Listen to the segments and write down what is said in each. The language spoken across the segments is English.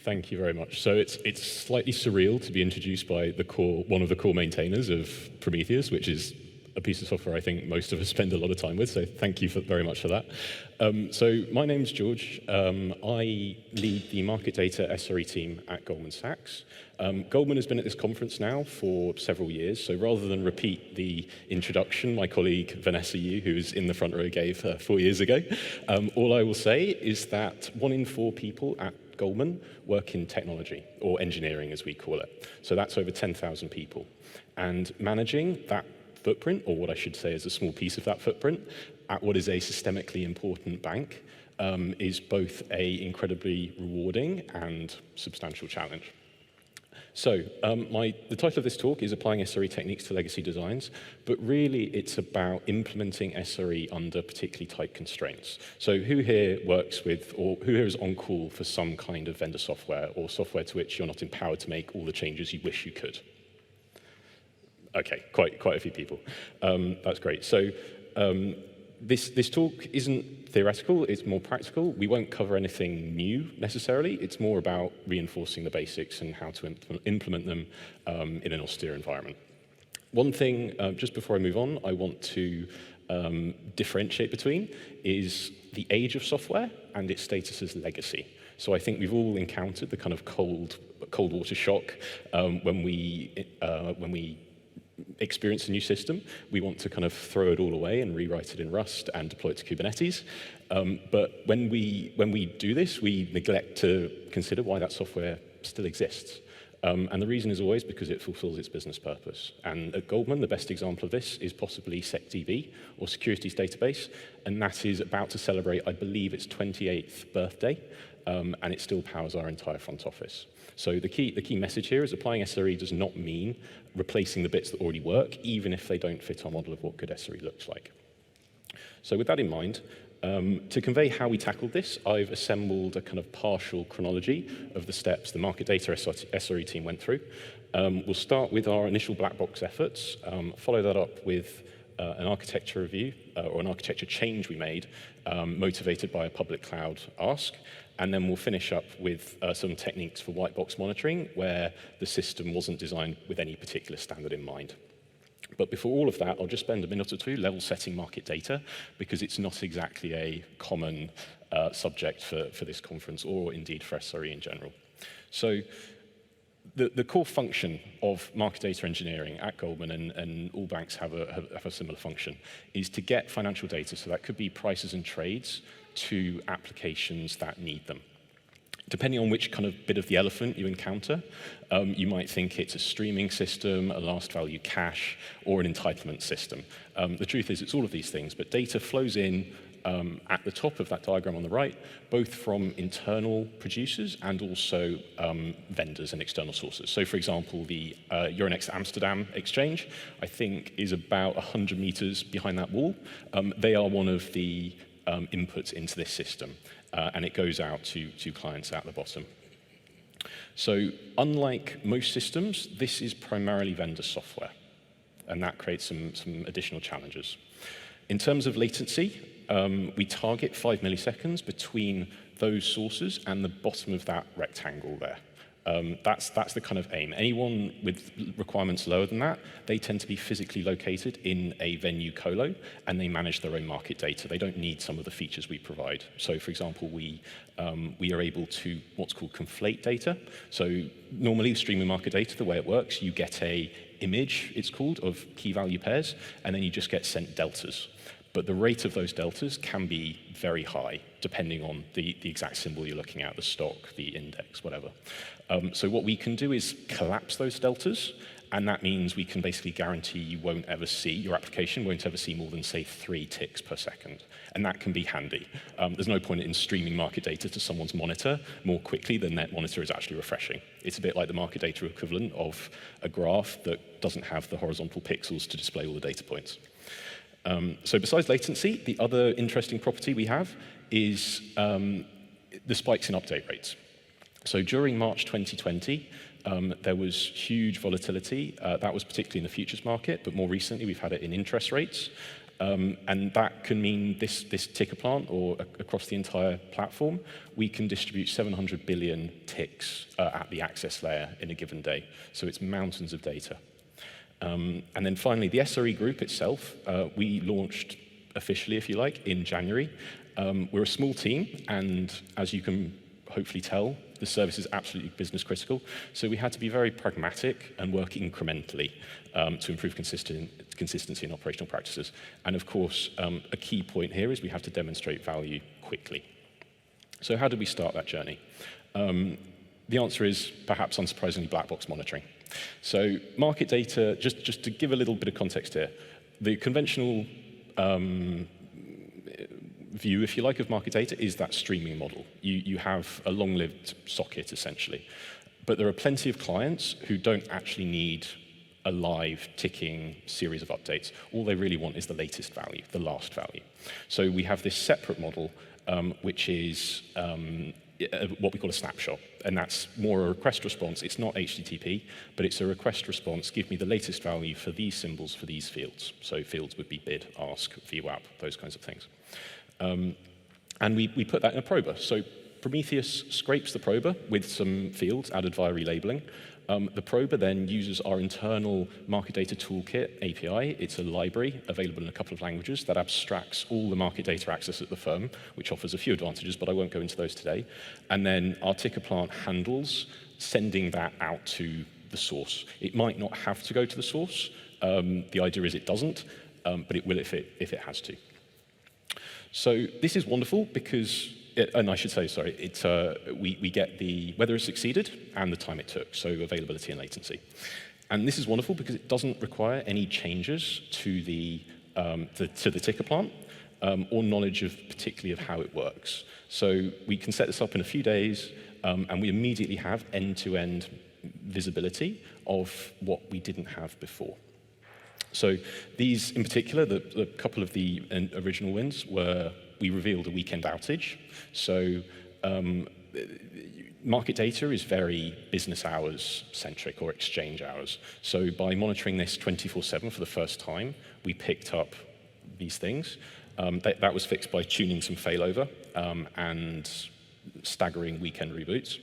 Thank you very much. So it's slightly surreal to be introduced by one of the core maintainers of Prometheus, which is a piece of software I think most of us spend a lot of time with, so thank you very much for that. So my name's George. I lead the market data SRE team at Goldman Sachs. Goldman has been at this conference now for several years, so rather than repeat the introduction my colleague Vanessa Yu, who is in the front row, gave 4 years ago, all I will say is that 1 in 4 people at Goldman work in technology, or engineering as we call it. So that's over 10,000 people. And managing that footprint, or what I should say is a small piece of that footprint, at what is a systemically important bank, is both a incredibly rewarding and substantial challenge. So the title of this talk is Applying SRE Techniques to Legacy Designs, but really it's about implementing SRE under particularly tight constraints. So who here works with, or who here is on call for some kind of vendor software, or software to which you're not empowered to make all the changes you wish you could? Okay, quite a few people. That's great. So this talk isn't theoretical, it's more practical. We won't cover anything new necessarily. It's more about reinforcing the basics and how to implement them in an austere environment. One thing, just before I move on, I want to differentiate between is the age of software and its status as legacy. So I think we've all encountered the kind of cold water shock when we experience a new system. We want to kind of throw it all away and rewrite it in Rust and deploy it to Kubernetes. But when we do this, we neglect to consider why that software still exists. And the reason is always because it fulfills its business purpose. And at Goldman, the best example of this is possibly SecDB, or Securities Database, and that is about to celebrate, I believe, its 28th birthday, and it still powers our entire front office. So the key message here is applying SRE does not mean replacing the bits that already work, even if they don't fit our model of what good SRE looks like. So with that in mind, to convey how we tackled this, I've assembled a kind of partial chronology of the steps the market data SRE team went through. We'll start with our initial black box efforts, follow that up with an architecture review, or an architecture change we made, motivated by a public cloud ask. And then we'll finish up with some techniques for white box monitoring, where the system wasn't designed with any particular standard in mind. But before all of that, I'll just spend a minute or two level setting market data, because it's not exactly a common subject for this conference, or indeed for SRE in general. So the core function of market data engineering at Goldman, and all banks have a similar function, is to get financial data, so that could be prices and trades, to applications that need them. Depending on which kind of bit of the elephant you encounter, you might think it's a streaming system, a last value cache, or an entitlement system. The truth is it's all of these things, but data flows in at the top of that diagram on the right, both from internal producers and also vendors and external sources. So for example, the USENIX Amsterdam exchange, I think, is about 100 meters behind that wall. They are one of the inputs into this system, and it goes out to clients at the bottom. So unlike most systems, this is primarily vendor software, and that creates some additional challenges. In terms of latency, we target 5 milliseconds between those sources and the bottom of that rectangle there. That's the kind of aim. Anyone with requirements lower than that, they tend to be physically located in a venue colo, and they manage their own market data. They don't need some of the features we provide. So for example, we are able to what's called conflate data. So normally streaming market data, the way it works, you get a image, it's called, of key value pairs, and then you just get sent deltas. But the rate of those deltas can be very high, depending on the exact symbol you're looking at, the stock, the index, whatever. So what we can do is collapse those deltas, and that means we can basically guarantee your application won't ever see more than, say, 3 ticks per second. And that can be handy. There's no point in streaming market data to someone's monitor more quickly than that monitor is actually refreshing. It's a bit like the market data equivalent of a graph that doesn't have the horizontal pixels to display all the data points. So besides latency, the other interesting property we have is the spikes in update rates. So during March 2020, there was huge volatility. That was particularly in the futures market, but more recently we've had it in interest rates. And that can mean this ticker plant, or across the entire platform, we can distribute 700 billion ticks at the access layer in a given day. So it's mountains of data. And then finally, the SRE group itself, we launched officially, if you like, in January. We're a small team, and as you can hopefully tell, the service is absolutely business critical. So we had to be very pragmatic and work incrementally to improve consistency in operational practices. And of course, a key point here is we have to demonstrate value quickly. So how did we start that journey? The answer is, perhaps unsurprisingly, Blackbox Monitoring. So market data, just to give a little bit of context here, the conventional view, if you like, of market data is that streaming model. You have a long-lived socket, essentially. But there are plenty of clients who don't actually need a live ticking series of updates. All they really want is the latest value, the last value. So we have this separate model, which is what we call a snapshot. And that's more a request response. It's not HTTP, but it's a request response. Give me the latest value for these symbols for these fields. So fields would be bid, ask, VWAP, those kinds of things. And we put that in a prober. So Prometheus scrapes the prober with some fields added via relabeling. The prober then uses our internal market data toolkit API. It's a library available in a couple of languages that abstracts all the market data access at the firm, which offers a few advantages, but I won't go into those today. And then our ticker plant handles sending that out to the source. It might not have to go to the source. The idea is it doesn't, but it will if it has to. So this is wonderful because, and I should say, sorry, we get whether it succeeded and the time it took, so availability and latency. And this is wonderful because it doesn't require any changes to the ticker plant or knowledge particularly of how it works. So we can set this up in a few days, and we immediately have end-to-end visibility of what we didn't have before. So these, in particular, the couple of the original wins were, we revealed a weekend outage. So market data is very business hours centric or exchange hours. So by monitoring this 24/7 for the first time, we picked up these things. That was fixed by tuning some failover and staggering weekend reboots.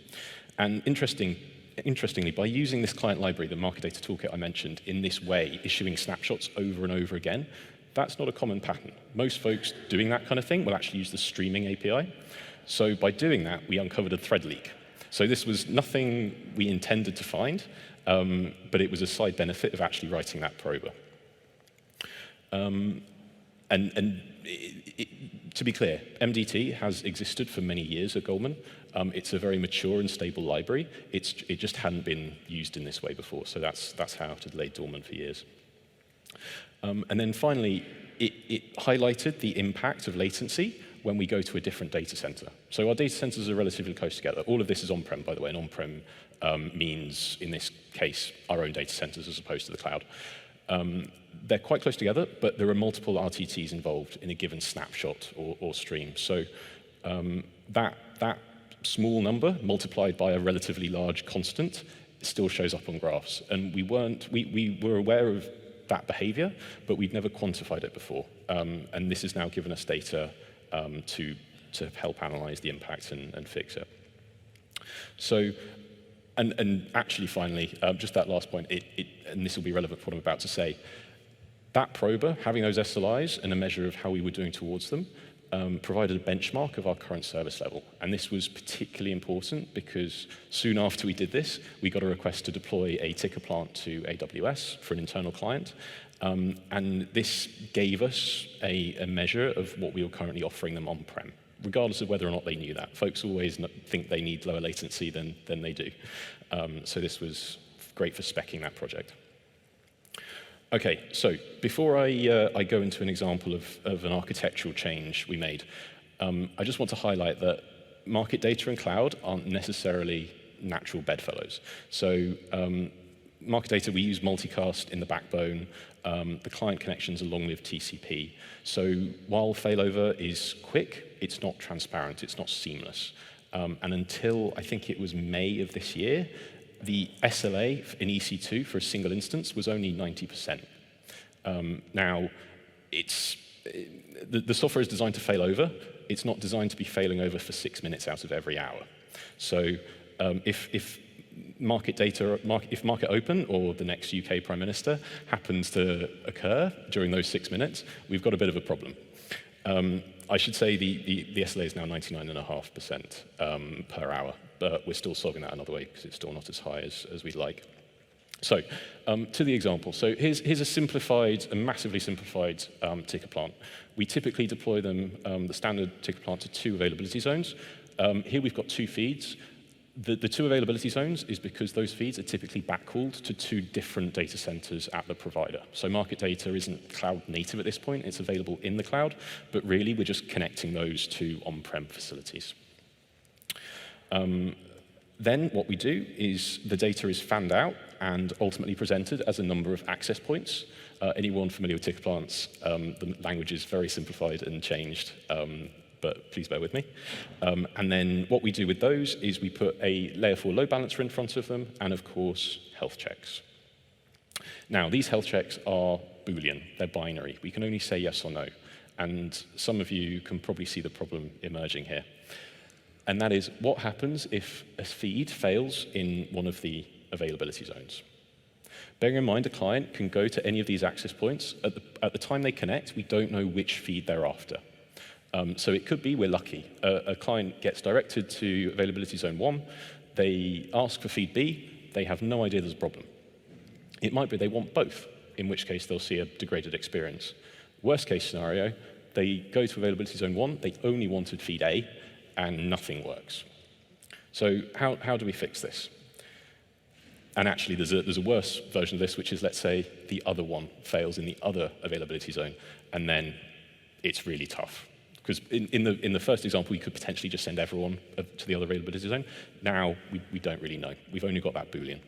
And interestingly, by using this client library, the market data toolkit I mentioned, in this way, issuing snapshots over and over again, that's not a common pattern. Most folks doing that kind of thing will actually use the streaming API. So by doing that, we uncovered a thread leak. So this was nothing we intended to find, but it was a side benefit of actually writing that prober. To be clear, MDT has existed for many years at Goldman. It's a very mature and stable library. It just hadn't been used in this way before, so that's how it had laid dormant for years. And then finally, it highlighted the impact of latency when we go to a different data center. So our data centers are relatively close together. All of this is on-prem, by the way, and on-prem means, in this case, our own data centers as opposed to the cloud. They're quite close together, but there are multiple RTTs involved in a given snapshot or stream. So that small number multiplied by a relatively large constant still shows up on graphs. And we were aware of that behavior, but we'd never quantified it before. And this has now given us data to help analyze the impact and fix it. So, and actually, finally, just that last point, and this will be relevant for what I'm about to say, that prober, having those SLIs and a measure of how we were doing towards them, provided a benchmark of our current service level. And this was particularly important because soon after we did this, we got a request to deploy a ticker plant to AWS for an internal client. And this gave us a measure of what we were currently offering them on-prem, regardless of whether or not they knew that. Folks always think they need lower latency than they do. So this was great for speccing that project. Okay, so before I go into an example of an architectural change we made, I just want to highlight that market data and cloud aren't necessarily natural bedfellows. So market data, we use multicast in the backbone. The client connections are long-lived TCP. So while failover is quick, it's not transparent, it's not seamless. And until, I think it was May of this year, the SLA in EC2 for a single instance was only 90%. Now, it's the software is designed to fail over. It's not designed to be failing over for 6 minutes out of every hour. So if market open or the next UK Prime Minister happens to occur during those 6 minutes, we've got a bit of a problem. I should say the SLA is now 99.5% per hour, but we're still solving that another way because it's still not as high as we'd like. So to the example. So here's a massively simplified ticker plant. We typically deploy them, the standard ticker plant, to 2 availability zones. Here we've got 2 feeds. The 2 availability zones is because those feeds are typically backcalled to 2 different data centers at the provider. So market data isn't cloud native at this point. It's available in the cloud, but really we're just connecting those to on-prem facilities. Then what we do is the data is fanned out and ultimately presented as a number of access points. Anyone familiar with ticker plants, the language is very simplified and changed, but please bear with me. And then what we do with those is we put a layer 4 load balancer in front of them and, of course, health checks. Now, these health checks are Boolean. They're binary. We can only say yes or no. And some of you can probably see the problem emerging here. And that is, what happens if a feed fails in one of the availability zones? Bearing in mind, a client can go to any of these access points. At the time they connect, we don't know which feed they're after. So it could be we're lucky. A client gets directed to availability zone 1. They ask for feed B. They have no idea there's a problem. It might be they want both, in which case they'll see a degraded experience. Worst case scenario, they go to availability zone 1. They only wanted feed A, and nothing works. So how do we fix this? And actually, there's a worse version of this, which is, let's say, the other one fails in the other availability zone, and then it's really tough. Because in the first example, we could potentially just send everyone to the other availability zone. Now, we don't really know. We've only got that Boolean.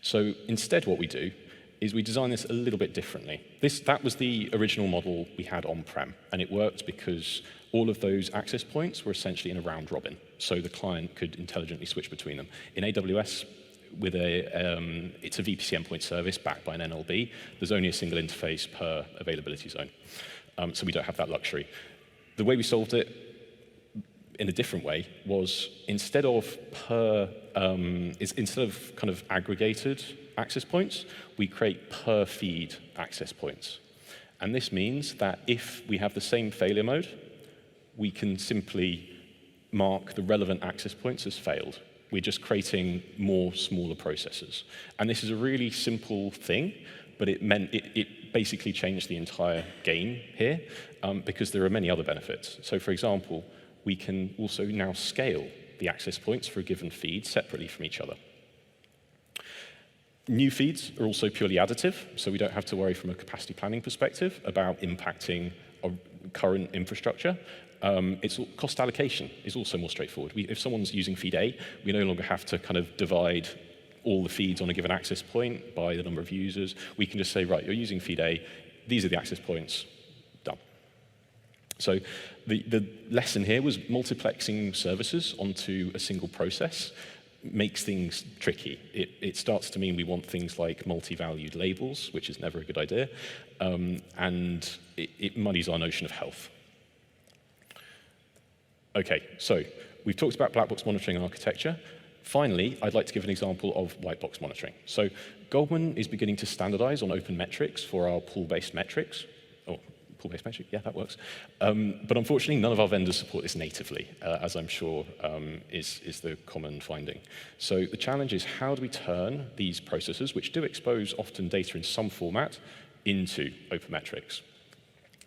So instead, what we do is we design this a little bit differently. That was the original model we had on-prem, and it worked because all of those access points were essentially in a round robin, so the client could intelligently switch between them. In AWS, it's a VPC endpoint service backed by an NLB. There's only a single interface per availability zone, so we don't have that luxury. The way we solved it in a different way was instead of kind of aggregated access points, we create per feed access points. And this means that if we have the same failure mode, we can simply mark the relevant access points as failed. We're just creating more smaller processes. And this is a really simple thing, but it basically changed the entire game here because there are many other benefits. So for example, we can also now scale the access points for a given feed separately from each other. New feeds are also purely additive, so we don't have to worry from a capacity planning perspective about impacting our current infrastructure. Cost allocation is also more straightforward. If someone's using feed A, we no longer have to kind of divide all the feeds on a given access point by the number of users. We can just say, right, you're using feed A, these are the access points, done. So the lesson here was multiplexing services onto a single process makes things tricky. It starts to mean we want things like multi-valued labels, which is never a good idea, and it muddies our notion of health. Okay, so we've talked about Blackbox monitoring architecture. Finally, I'd like to give an example of white-box monitoring. So Goldman is beginning to standardize on open metrics for our pool-based metrics. Oh, pool-based metric, yeah, that works. But unfortunately, none of our vendors support this natively, as I'm sure is the common finding. So the challenge is how do we turn these processes, which do expose often data in some format, into open metrics?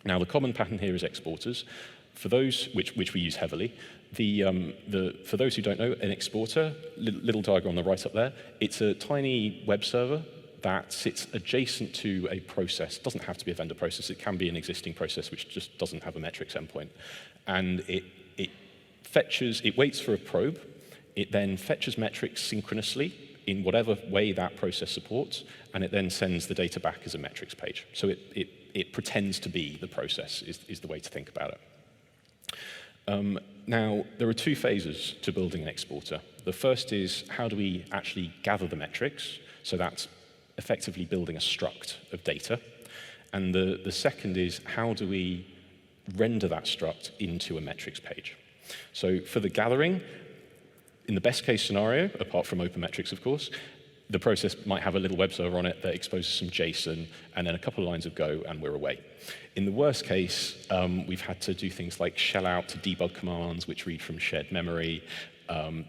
Now, the common pattern here is exporters. For those, which we use heavily, for those who don't know, an exporter, little diagram on the right up there, it's a tiny web server that sits adjacent to a process. It doesn't have to be a vendor process. It can be an existing process which just doesn't have a metrics endpoint. And it waits for a probe. It then fetches metrics synchronously in whatever way that process supports, and it then sends the data back as a metrics page. So it pretends to be the process is the way to think about it. Now, there are 2 phases to building an exporter. The first is how do we actually gather the metrics? So that's effectively building a struct of data. And the second is, how do we render that struct into a metrics page? So for the gathering, in the best case scenario, apart from open metrics, of course, the process might have a little web server on it that exposes some JSON and then a couple of lines of Go, and we're away. In the worst case, we've had to do things like shell out to debug commands, which read from shared memory.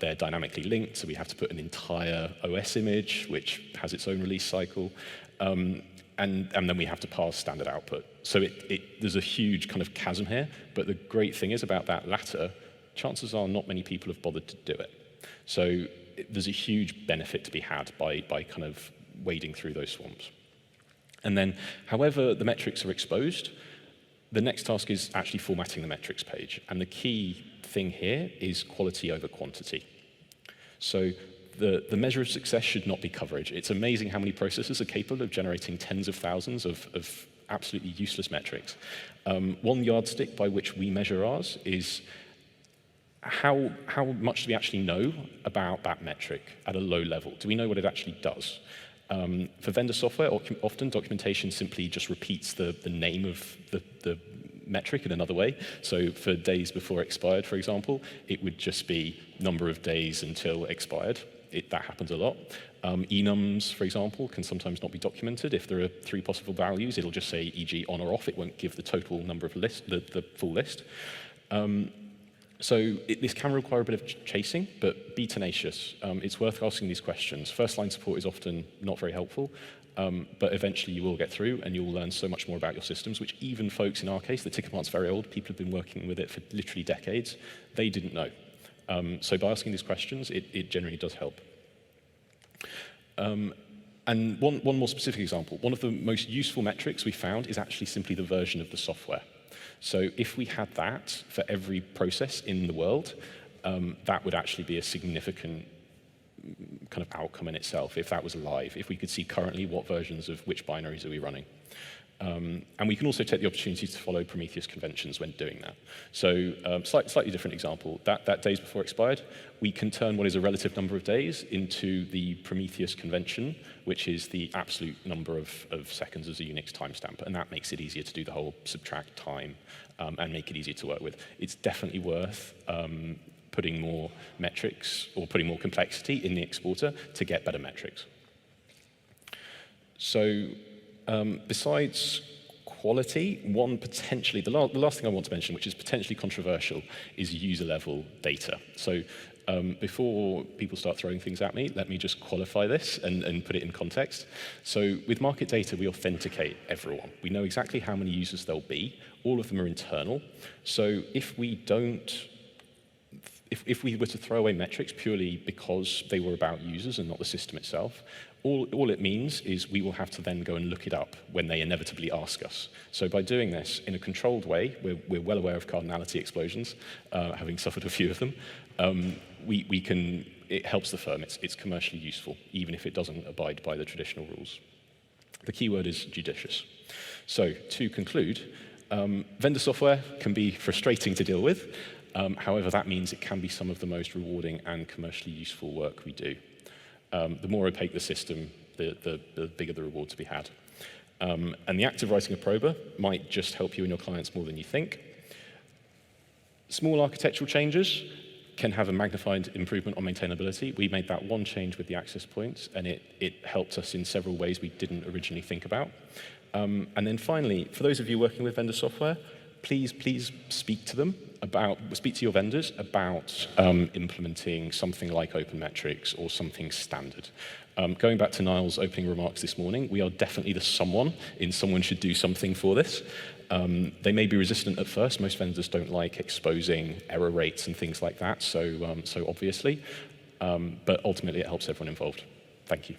They're dynamically linked, so we have to put an entire OS image, which has its own release cycle. And then we have to parse standard output. So there's a huge kind of chasm here, but the great thing is about that latter, chances are not many people have bothered to do it. So there's a huge benefit to be had by kind of wading through those swamps. And then, however the metrics are exposed, the next task is actually formatting the metrics page. And the key thing here is quality over quantity. So the measure of success should not be coverage. It's amazing how many processes are capable of generating tens of thousands of absolutely useless metrics. One yardstick by which we measure ours is how much do we actually know about that metric at a low level? Do we know what it actually does? For vendor software, often documentation simply just repeats the name of the metric in another way. So for days before expired, for example, it would just be number of days until expired. That happens a lot. Enums, for example, can sometimes not be documented. If there are 3 possible values, it'll just say e.g. on or off. It won't give the total number of the full list. So this can require a bit of chasing, but be tenacious. It's worth asking these questions. First-line support is often not very helpful, but eventually you will get through and you'll learn so much more about your systems, which even folks in our case, the ticket mark's very old, people have been working with it for literally decades, they didn't know. So by asking these questions, it generally does help. And one more specific example, one of the most useful metrics we found is actually simply the version of the software. So if we had that for every process in the world, that would actually be a significant kind of outcome in itself if that was live, if we could see currently what versions of which binaries are we running. And we can also take the opportunity to follow Prometheus conventions when doing that. So slightly different example, that days before expired, we can turn what is a relative number of days into the Prometheus convention, which is the absolute number of seconds as a Unix timestamp. And that makes it easier to do the whole subtract time and make it easier to work with. It's definitely worth putting more metrics or putting more complexity in the exporter to get better metrics. So besides quality, the last thing I want to mention, which is potentially controversial, is user-level data. So before people start throwing things at me, let me just qualify this and put it in context. So with market data, we authenticate everyone. We know exactly how many users there'll be. All of them are internal. So if we were to throw away metrics purely because they were about users and not the system itself, all it means is we will have to then go and look it up when they inevitably ask us. So by doing this in a controlled way, we're well aware of cardinality explosions, having suffered a few of them, it helps the firm. It's commercially useful, even if it doesn't abide by the traditional rules. The key word is judicious. So to conclude, vendor software can be frustrating to deal with. However, that means it can be some of the most rewarding and commercially useful work we do. The more opaque the system, the bigger the reward to be had. And the act of writing a prober might just help you and your clients more than you think. Small architectural changes can have a magnified improvement on maintainability. We made that one change with the access points, and it helped us in several ways we didn't originally think about. And then finally, for those of you working with vendor software, please speak to your vendors about implementing something like open metrics or something standard. Going back to Niall's opening remarks this morning, we are definitely the someone in someone should do something for this. They may be resistant at first. Most vendors don't like exposing error rates and things like that, so obviously. But ultimately, it helps everyone involved. Thank you.